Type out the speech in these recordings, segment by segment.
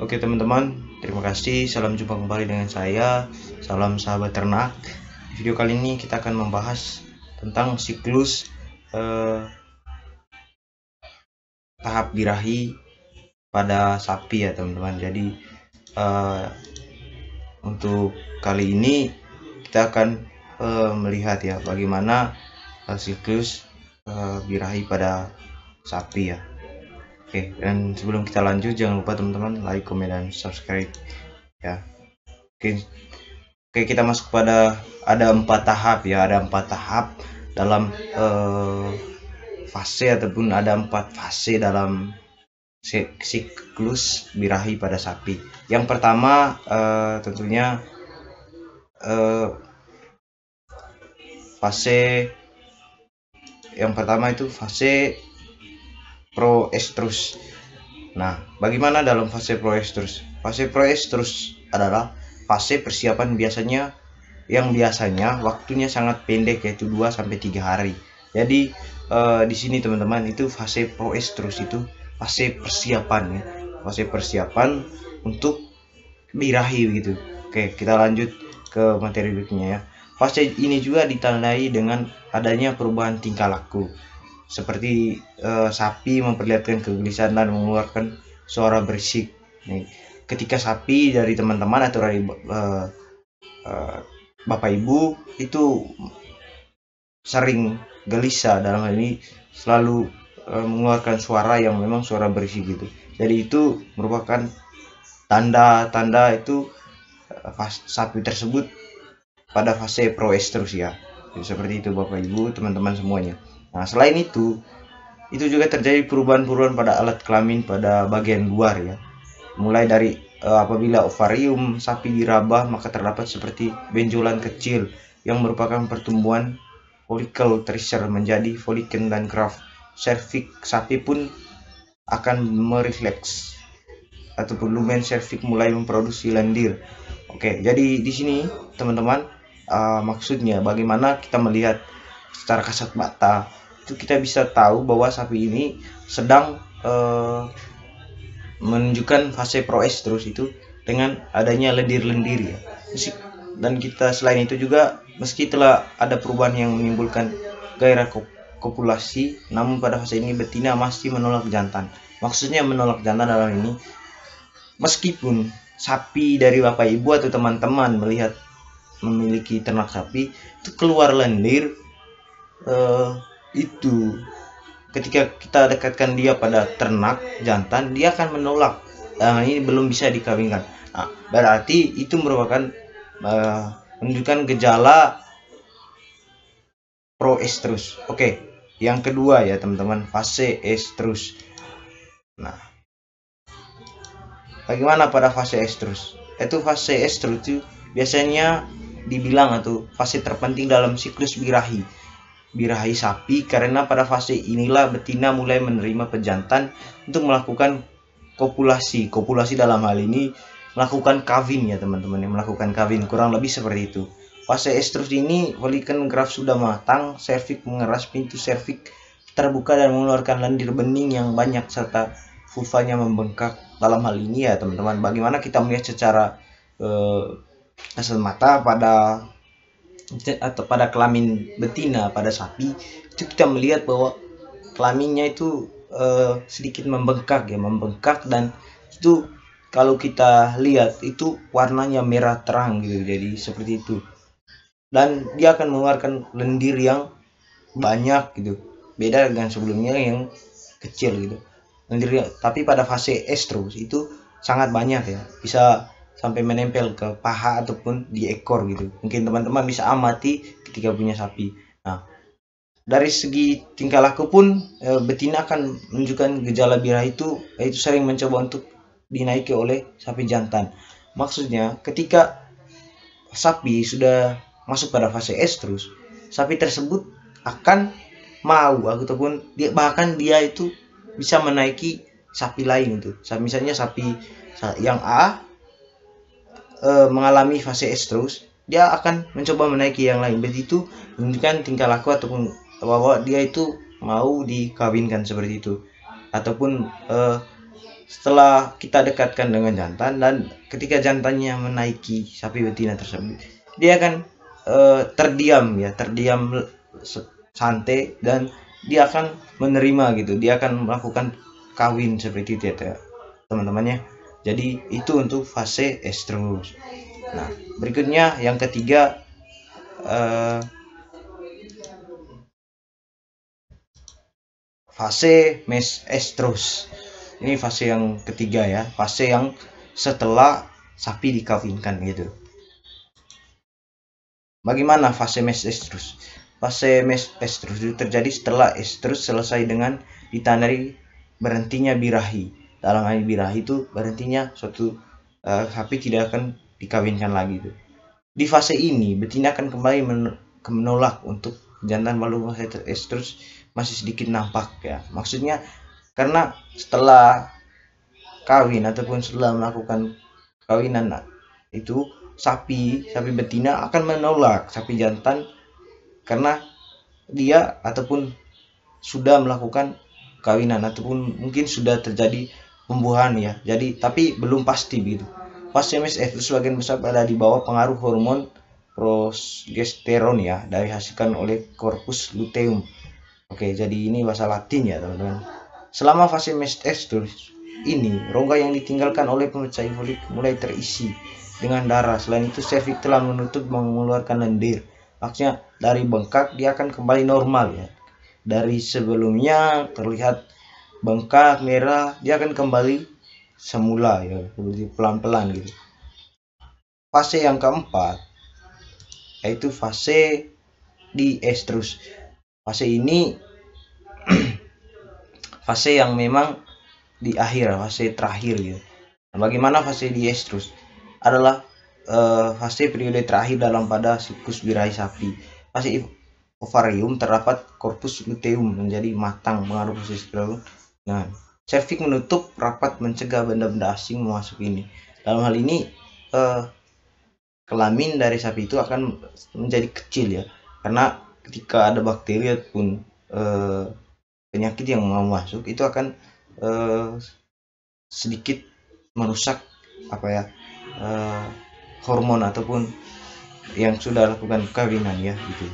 Oke teman-teman, terima kasih. Salam jumpa kembali dengan saya. Salam sahabat ternak. Di video kali ini kita akan membahas tentang siklus tahap birahi pada sapi ya teman-teman. Jadi untuk kali ini kita akan melihat ya bagaimana siklus birahi pada sapi ya. Oke, dan sebelum kita lanjut jangan lupa teman-teman like, komen, dan subscribe ya. Oke, kita masuk pada ada 4 tahap ya, ada 4 tahap dalam fase ataupun ada 4 fase dalam siklus birahi pada sapi. Yang pertama tentunya fase yang pertama itu fase proestrus. Nah, bagaimana dalam fase proestrus? Fase proestrus adalah fase persiapan yang biasanya waktunya sangat pendek, yaitu 2 sampai 3 hari. Jadi di sini teman-teman, itu fase proestrus itu fase persiapan ya. Fase persiapan untuk birahi begitu. Oke, kita lanjut ke materi berikutnya ya. Fase ini juga ditandai dengan adanya perubahan tingkah laku. Seperti sapi memperlihatkan kegelisahan dan mengeluarkan suara berisik. Nih, ketika sapi dari teman-teman atau dari bapak ibu itu sering gelisah, dalam hal ini selalu mengeluarkan suara yang memang suara berisik gitu. Jadi itu merupakan tanda-tanda itu sapi tersebut pada fase proestrus ya. Jadi seperti itu bapak ibu, teman-teman semuanya. Nah, selain itu juga terjadi perubahan-perubahan pada alat kelamin pada bagian luar ya. Mulai dari apabila ovarium sapi diraba, maka terdapat seperti benjolan kecil yang merupakan pertumbuhan folikel tracer menjadi folikel dan graft. Serviks sapi pun akan merefleks ataupun lumen serviks mulai memproduksi lendir. Oke, jadi di sini teman-teman maksudnya bagaimana kita melihat secara kasat mata itu kita bisa tahu bahwa sapi ini sedang menunjukkan fase proestrus itu dengan adanya lendir-lendir ya. Dan kita selain itu juga meski telah ada perubahan yang menimbulkan gairah kopulasi, namun pada fase ini betina masih menolak jantan. Maksudnya menolak jantan dalam ini meskipun sapi dari bapak ibu atau teman-teman melihat memiliki ternak sapi itu keluar lendir, itu ketika kita dekatkan dia pada ternak jantan, dia akan menolak. Ini belum bisa dikawinkan. Nah, berarti itu merupakan menunjukkan gejala proestrus. Oke, yang kedua ya teman-teman, fase estrus. Nah, bagaimana pada fase estrus? Itu fase estrus itu biasanya dibilang atau fase terpenting dalam siklus birahi sapi, karena pada fase inilah betina mulai menerima pejantan untuk melakukan kopulasi dalam hal ini melakukan kawin ya teman-teman, yang melakukan kawin kurang lebih seperti itu. Fase estrus ini folikel graft sudah matang, serviks mengeras, pintu serviks terbuka dan mengeluarkan lendir bening yang banyak serta vulvanya membengkak. Dalam hal ini ya teman-teman, bagaimana kita melihat secara kasat mata pada kelamin betina pada sapi itu kita melihat bahwa kelaminnya itu sedikit membengkak dan itu kalau kita lihat itu warnanya merah terang gitu, jadi seperti itu, dan dia akan mengeluarkan lendir yang banyak gitu, beda dengan sebelumnya yang kecil gitu lendirnya. Tapi pada fase estrus itu sangat banyak ya, bisa sampai menempel ke paha ataupun di ekor gitu. Mungkin teman-teman bisa amati ketika punya sapi. Nah, dari segi tingkah laku pun betina akan menunjukkan gejala birahi itu, yaitu sering mencoba untuk dinaiki oleh sapi jantan. Maksudnya ketika sapi sudah masuk pada fase estrus, sapi tersebut akan mau ataupun bahkan dia itu bisa menaiki sapi lain itu. Misalnya sapi yang A mengalami fase estrus, dia akan mencoba menaiki yang lain. Begitu menunjukkan tingkah laku ataupun bahwa dia itu mau dikawinkan seperti itu, ataupun setelah kita dekatkan dengan jantan, dan ketika jantannya menaiki sapi betina tersebut, dia akan terdiam santai, dan dia akan menerima gitu, dia akan melakukan kawin seperti itu ya teman-temannya. Jadi itu untuk fase estrus. Nah, berikutnya yang ketiga, fase estrus. Ini fase yang ketiga ya, fase yang setelah sapi dikawinkan gitu. Bagaimana fase estrus? Fase estrus itu terjadi setelah estrus selesai dengan ditandai berhentinya birahi. Dalam hal birahi itu berhentinya suatu sapi tidak akan dikawinkan lagi itu. Di fase ini betina akan kembali menolak untuk jantan, walau fase estrus masih sedikit nampak ya. Maksudnya karena setelah kawin ataupun setelah melakukan kawinan itu sapi betina akan menolak sapi jantan karena dia ataupun sudah melakukan kawinan ataupun mungkin sudah terjadi pembuahan ya. Jadi tapi belum pasti begitu. Fase estrus sebagian besar berada di bawah pengaruh hormon progesteron ya, dari hasilkan oleh corpus luteum. Oke, jadi ini bahasa Latin ya teman-teman. Selama fase estrus ini, rongga yang ditinggalkan oleh pemecah folik mulai terisi dengan darah. Selain itu, serviks telah menutup mengeluarkan lendir. Maksudnya dari bengkak dia akan kembali normal ya. Dari sebelumnya terlihat bengkak merah, dia akan kembali semula ya, pelan-pelan gitu. Fase yang keempat yaitu fase di estrus. Fase ini fase yang memang di akhir, fase terakhir gitu. Nah, bagaimana fase di estrus? Adalah fase periode terakhir pada siklus birahi sapi. Fase ovarium terdapat corpus luteum menjadi matang pengaruh proses growth. Nah, serviks menutup rapat mencegah benda-benda asing memasuki ini. Dalam hal ini kelamin dari sapi itu akan menjadi kecil ya, karena ketika ada bakteri ataupun penyakit yang mau masuk itu akan sedikit merusak hormon ataupun yang sudah lakukan kawinan ya gitu.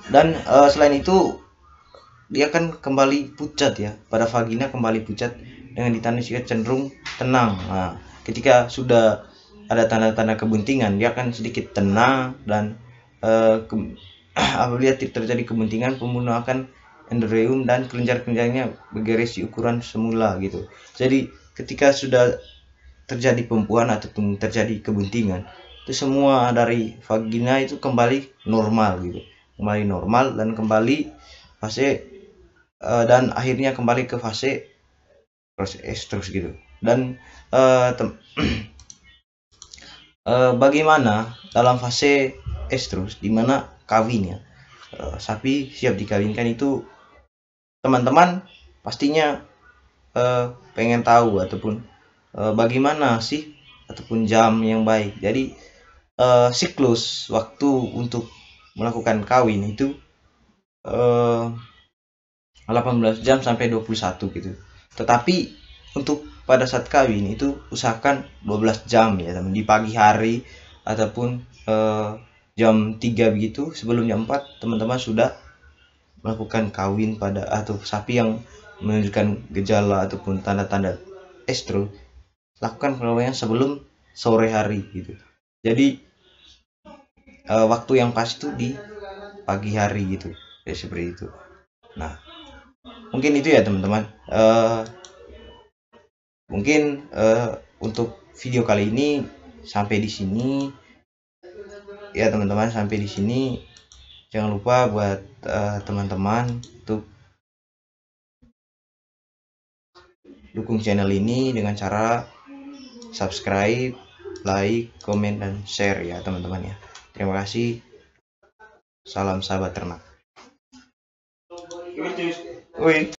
Dan selain itu dia akan kembali pucat ya, pada vagina kembali pucat dengan ditandai cenderung tenang. Nah, ketika sudah ada tanda-tanda kebuntingan, dia akan sedikit tenang, dan apabila terjadi kebuntingan, pembunuh akan endoreum dan kelenjar-kelenjarnya bergeresi ukuran semula gitu. Jadi ketika sudah terjadi pembuahan ataupun terjadi kebuntingan, itu semua dari vagina itu kembali normal gitu, kembali normal dan kembali fase dan akhirnya kembali ke fase estrus gitu. Dan bagaimana dalam fase estrus dimana kawinnya sapi siap dikawinkan itu, teman-teman pastinya pengen tahu ataupun bagaimana sih ataupun jam yang baik. Jadi siklus waktu untuk melakukan kawin itu 18 jam sampai 21 gitu. Tetapi untuk pada saat kawin itu usahakan 12 jam ya teman, di pagi hari ataupun jam 3 begitu, sebelum jam 4 teman-teman sudah melakukan kawin pada atau sapi yang menunjukkan gejala ataupun tanda-tanda estrus. Lakukan pengawinan sebelum sore hari gitu. Jadi waktu yang pas itu di pagi hari gitu ya, seperti itu. Nah, mungkin itu ya teman-teman. Mungkin untuk video kali ini sampai di sini ya teman-teman, sampai di sini. Jangan lupa buat teman-teman untuk dukung channel ini dengan cara subscribe, like, komen, dan share ya teman-teman ya. Terima kasih. Salam sahabat ternak.